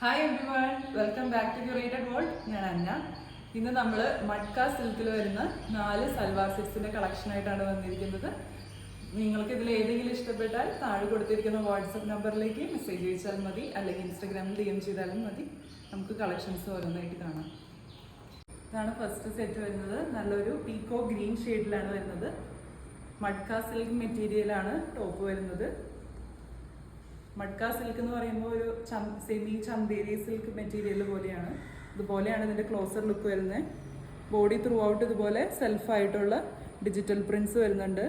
Hi everyone, welcome back to curated world. ഞാൻ അന്ന. ഇന്ന് നമ്മൾ മഡ്ക സിൽക്കിൽ വരുന്ന 4 സൽവാർ സെറ്റ്സിൻ്റെ കളക്ഷനായിട്ടാണ് വന്നിരിക്കുന്നത്. നിങ്ങൾക്ക് ഇതിൽ ഏതെങ്കിലും ഇഷ്ടപ്പെട്ടാൽ താഴെ കൊടുത്തിരിക്കുന്ന വാട്സപ്പ് നമ്പറിലേക്ക് മെസ്സേജ് അയച്ചാൽ മതി, അല്ലെങ്കിൽ ഇൻസ്റ്റാഗ്രാമിൽ DM ചെയ്താലും മതി. നമുക്ക് കളക്ഷൻസ് ഓരോന്നായിട്ട് കാണാം. ഇതാണ് ഫസ്റ്റ് സെറ്റ് വരുന്നത്. നല്ലൊരു പീക്കോ ഗ്രീൻ ഷെയ്ഡിലാണ് വരുന്നത്. മഡ്ക സിൽക്ക് മെറ്റീരിയലാണ് ടോപ്പ് വരുന്നത്. മഡ്ക സിൽക്ക് എന്ന് പറയുമ്പോൾ ഒരു സെമി ചന്തേരി സിൽക്ക് മെറ്റീരിയൽ പോലെയാണ്. ഇതുപോലെയാണ് ഇതിൻ്റെ ക്ലോസർ ലുക്ക് വരുന്നത്. ബോഡി ത്രൂ ഔട്ട് ഇതുപോലെ സെൽഫായിട്ടുള്ള ഡിജിറ്റൽ പ്രിൻറ്റ്സ് വരുന്നുണ്ട്.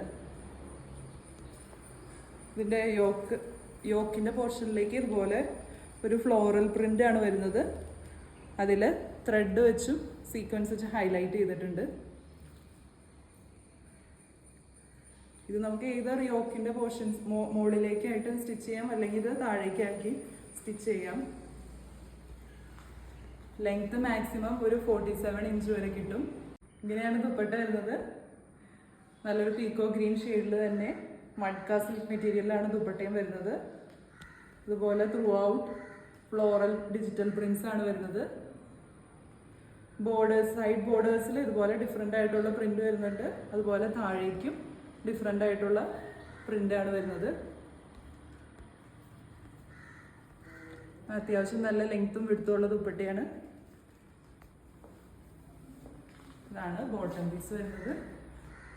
ഇതിൻ്റെ യോക്കിൻ്റെ പോർഷനിലേക്ക് ഇതുപോലെ ഒരു ഫ്ലോറൽ പ്രിൻ്റ് ആണ് വരുന്നത്. അതിൽ ത്രെഡ് വെച്ചും സീക്വൻസ് വെച്ച് ഹൈലൈറ്റ് ചെയ്തിട്ടുണ്ട്. ഇത് നമുക്ക് ഏതൊരു യോക്കിൻ്റെ പോർഷൻസ് മുകളിലേക്കായിട്ട് സ്റ്റിച്ച് ചെയ്യാം, അല്ലെങ്കിൽ ഇത് താഴേക്കാക്കി സ്റ്റിച്ച് ചെയ്യാം. ലെങ്ത് മാക്സിമം ഒരു 47 ഇഞ്ച് വരെ കിട്ടും. ഇങ്ങനെയാണ് ദുപ്പട്ട വരുന്നത്. നല്ലൊരു പീക്കോ ഗ്രീൻ ഷെയ്ഡിൽ തന്നെ മഡ്ക സിൽക്ക് മെറ്റീരിയലാണ് ദുപ്പട്ടയും വരുന്നത്. ഇതുപോലെ through out floral digital prints ആണ് വരുന്നത്. ബോർഡേഴ്സ്, സൈഡ് ബോർഡേഴ്സിൽ ഇതുപോലെ ഡിഫറെൻ്റ് ആയിട്ടുള്ള പ്രിൻ്റ് വരുന്നുണ്ട്. അതുപോലെ താഴേക്കും ഡിഫറെൻ്റ് ആയിട്ടുള്ള പ്രിൻ്റാണ് വരുന്നത്. അത്യാവശ്യം നല്ല ലെങ്ത്തും വിടുത്തുള്ള ദുപ്പട്ടയാണ്. ഇതാണ് ബോട്ടം പീസ് വരുന്നത്.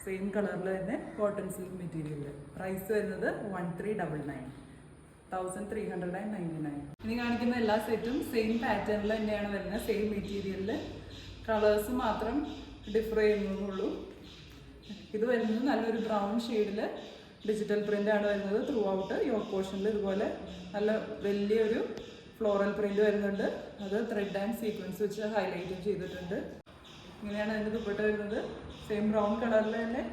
സെയിം കളറിൽ തന്നെ കോട്ടൺ സിൽക്ക് മെറ്റീരിയൽ. പ്രൈസ് വരുന്നത് 1399, 1399. ഇനി കാണിക്കുന്ന എല്ലാ സെറ്റും സെയിം പാറ്റേണിൽ തന്നെയാണ് വരുന്നത്. സെയിം മെറ്റീരിയലിൽ കളേഴ്സ് മാത്രം ഡിഫർ ചെയ്യുന്നുള്ളൂ. ഇത് വരുന്നത് നല്ലൊരു ബ്രൗൺ ഷെയ്ഡിൽ ഡിജിറ്റൽ പ്രിൻ്റ് ആണ് വരുന്നത്. ത്രൂ ഔട്ട് യോക്ക് പോർഷനിൽ ഇതുപോലെ നല്ല വലിയൊരു ഫ്ലോറൽ പ്രിൻ്റ് വരുന്നുണ്ട്. അത് ത്രെഡ് ആൻഡ് സീക്വൻസ് വെച്ച് ഹൈലൈറ്റും ചെയ്തിട്ടുണ്ട്. ഇങ്ങനെയാണ് അതിൻ്റെ ദുപ്പട്ട വരുന്നത്. സെയിം ബ്രൗൺ കളറിൽ തന്നെ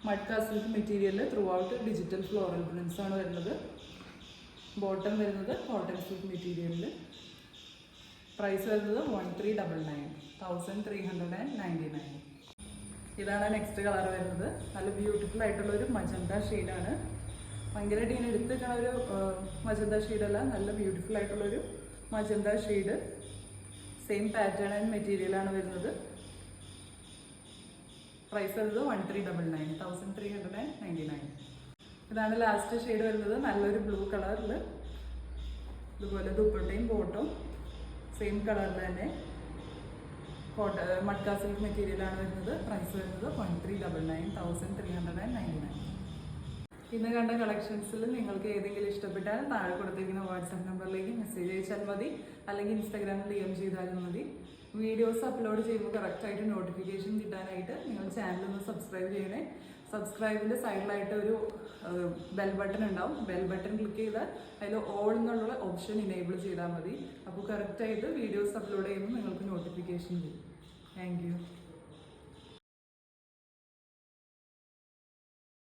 മഡ്ക സിൽക്ക് മെറ്റീരിയലിൽ through out digital floral prints ആണ് വരുന്നത്. ബോട്ടം വരുന്നത് കോട്ടൺ സിൽക്ക് മെറ്റീരിയലിൽ. പ്രൈസ് വരുന്നത് 1399, 1399. ഇതാണ് നെക്സ്റ്റ് കളർ വരുന്നത്. നല്ല ബ്യൂട്ടിഫുൾ ആയിട്ടുള്ള ഒരു മജന്ത ഷെയ്ഡാണ്. ഭയങ്കരമായിട്ട് ഇങ്ങനെ എടുത്തിരിക്കണ ഒരു മജന്ത ഷെയ്ഡല്ല, നല്ല ബ്യൂട്ടിഫുൾ ആയിട്ടുള്ളൊരു magenta shade. Same pattern and മെറ്റീരിയലാണ് വരുന്നത്. പ്രൈസ് വരുന്നത് 1399, 1399. ഇതാണ് ലാസ്റ്റ് ഷെയ്ഡ് വരുന്നത്. നല്ലൊരു ബ്ലൂ കളറിൽ ഇതുപോലെ ദുപ്പട്ടയും ബോട്ടും സെയിം കളറിൽ തന്നെ മഡ്ക സിൽക്ക് മെറ്റീരിയലാണ് വരുന്നത്. പ്രൈസ് വരുന്നത് 1399, 1399. ഇന്ന് കണ്ട കളക്ഷൻസിൽ നിങ്ങൾക്ക് ഏതെങ്കിലും ഇഷ്ടപ്പെട്ടാൽ താഴെ കൊടുത്തിരിക്കുന്ന വാട്സാപ്പ് നമ്പറിലേക്ക് മെസ്സേജ് അയച്ചാൽ മതി, അല്ലെങ്കിൽ ഇൻസ്റ്റാഗ്രാമിൽ DM ചെയ്താലും മതി. വീഡിയോസ് അപ്ലോഡ് ചെയ്യുമ്പോൾ കറക്റ്റായിട്ട് നോട്ടിഫിക്കേഷൻ കിട്ടാനായിട്ട് നിങ്ങൾ ചാനൽ ഒന്ന് സബ്സ്ക്രൈബ് ചെയ്യണേ. സബ്സ്ക്രൈബിൻ്റെ സൈഡിലായിട്ട് ഒരു ബെൽ ബട്ടൺ ഉണ്ടാവും. ബെൽ ബട്ടൺ ക്ലിക്ക് ചെയ്താൽ അതിൽ ഓൾ എന്നുള്ള ഓപ്ഷൻ ഇനേബിൾ ചെയ്താൽ മതി. അപ്പോൾ കറക്റ്റായിട്ട് വീഡിയോസ് അപ്ലോഡ് ചെയ്യുമ്പോൾ നിങ്ങൾക്ക് നോട്ടിഫിക്കേഷൻ വരും. Thank you.